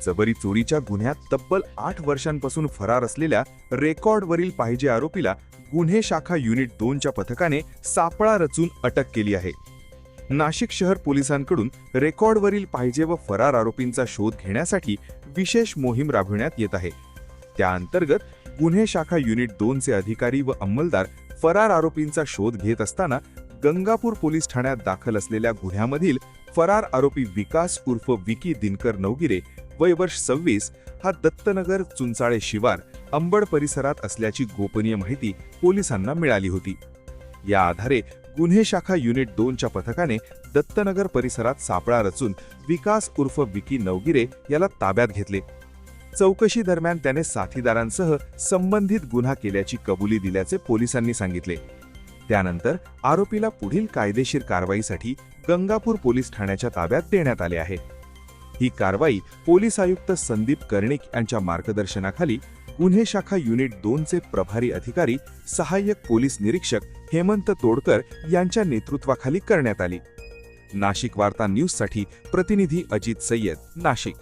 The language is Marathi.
जबरी चोरीच्या गुन्ह्यात तब्बल 8 वर्षांपासून फरार असलेल्या रेकॉर्डवरील पाहिजे आरोपीला गुन्हे शाखा युनिट 2च्या पथकाने सापळा रचून अटक केली आहे. नाशिक शहर पोलिसांकडून रेकॉर्डवरील पाहिजे व फरार आरोपींचा शोध घेण्यासाठी विशेष मोहीम राबविण्यात येत आहे. त्या अंतर्गत गुन्हे शाखा युनिट 2चे अधिकारी व अंमलदार फरार आरोपींचा शोध घेत असताना गंगापूर पोलीस ठाण्यात दाखल असलेल्या गुन्ह्यामधील फरार आरोपी विकास उर्फ विकी दिनकर नवगिरे वय वर्ष 26 हा दत्तनगर चुंचाळे शिवार अंबड परिसरात असल्याची गोपनीय माहिती पोलिसांना मिळाली होती. या आधारे गुन्हे शाखा युनिट 2च्या पथकाने दत्तनगर परिसरात सापळा रचून विकास उर्फ विकी नवगिरे याला ताब्यात घेतले. चौकशी दरम्यान त्याने साथीदारांसह संबंधित गुन्हा केल्याची कबुली दिल्याचे पोलिसांनी सांगितले. त्यानंतर आरोपीला पुढील कायदेशीर कारवाईसाठी गंगापूर पोलीस ठाण्याच्या ताब्यात देण्यात आले आहे. ही कारवाई पोलीस आयुक्त संदीप कर्णिक यांच्या मार्गदर्शनाखाली गुन्हे शाखा युनिट 2चे प्रभारी अधिकारी सहाय्यक पोलीस निरीक्षक हेमंत तोडकर यांच्या नेतृत्वाखाली करण्यात आली. नाशिक वार्ता न्यूजसाठी प्रतिनिधी अजित सय्यद, नाशिक.